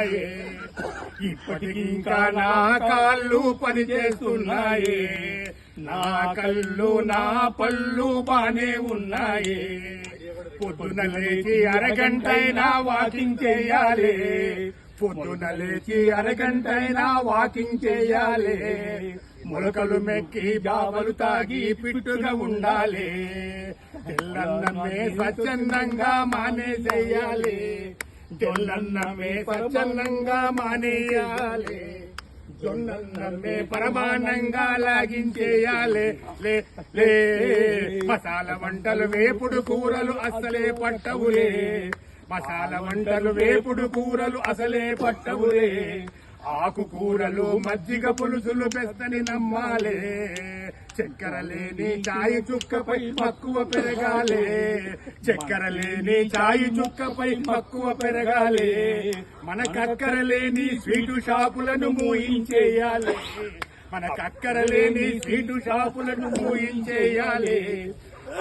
ఉన్నాయే, ఇప్పటికింకా నా కాళ్ళు పనిచేస్తున్నాయే, నా కళ్ళు నా పళ్ళు బానే ఉన్నాయే. పొద్దున లేచి అరగంటైనా వాకింగ్ చేయాలి, పొద్దున లేచి అరగంటైనా వాకింగ్ చేయాలి. మొలకలు మెక్కి బాబలు తాగి పిట్టుగా ఉండాలి, తెల్లన్నమే స్వచ్ఛందంగా మానేసేయాలి, తెల్లన్నమే స్వచ్ఛందంగా మానేయాలి, జొన్నన్నమే పరమానంగా లాగించేయాలి. లే లే మసాలా వంటలు వేపుడు కూరలు అసలే పట్టవులే, మసాలా వంటలు వేపుడు కూరలు అసలే పట్టవులే. ఆకుకూరలు మజ్జిగ పులుసులు పెస్తని నమ్మాలే, చక్కెర లేని చాయి చుక్కపై మక్కువ పెరగాలే, చక్కెర లేని చాయి చుక్కపై మక్కువ పెరగాలే. మనకక్కర లేని స్వీటు షాపులను మూయించేయాలి, మనకక్కర లేని స్వీటు షాపులను మూయించేయాలి.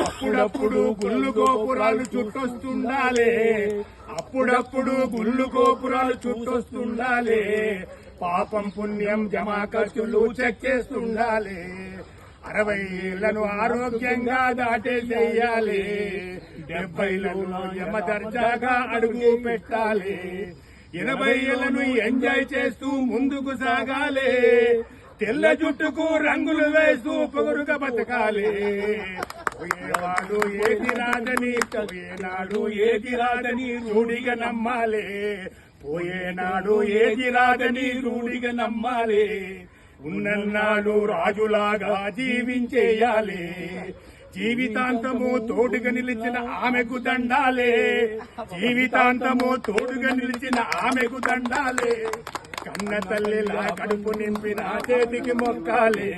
అప్పుడప్పుడు గుళ్ళు గోపురాలు చుట్టొస్తుండాలి, అప్పుడప్పుడు గుళ్ళు గోపురాలు చుట్టొస్తుండాలి. పాపం పుణ్యం జమా ఖర్చులు చెక్ చేస్తుండాలి. 60 ఏళ్లను ఆరోగ్యంగా దాటేసేయాలి, 70లను యమ దర్జాగా అడుగు పెట్టాలి. 80 ఏళ్లను ఎంజాయ్ చేస్తూ ముందుకు సాగాలి, తెల్ల జుట్టుకు రంగులు వేస్తూ పొగరుగా బతకాలి. పోయేవాడు ఏది రాదని, పోయేనాడు ఏది రాదని రూఢిగా నమ్మాలి, పోయేనాడు ఏది రాదని రూఢిగా నమ్మాలి. ఉన్నన్నాడు రాజులాగా జీవించేయాలి, జీవితాంతము తోడుగా నిలిచిన ఆమెకు దండాలే, జీవితాంతము తోడుగా నిలిచిన ఆమెకు దండాలే. కన్న తల్లిలా కడుపు నింపిన చేతికి మొక్కాలే,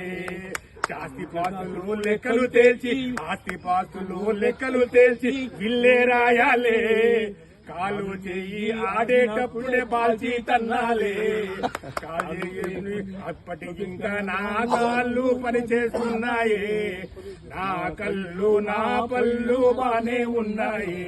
ఆస్తిపాస్తులు లెక్కలు తేల్చి, ఆస్తిపాస్తులు లెక్కలు తేల్చి విల్లే రాయాలే. కాలు చెయ్యి ఆడేటప్పుడే బాల్చి తన్నాలే, అప్పటికింకా నా కాళ్ళు పనిచేస్తున్నాయే, నా కళ్ళు నా పళ్ళు బానే ఉన్నాయి.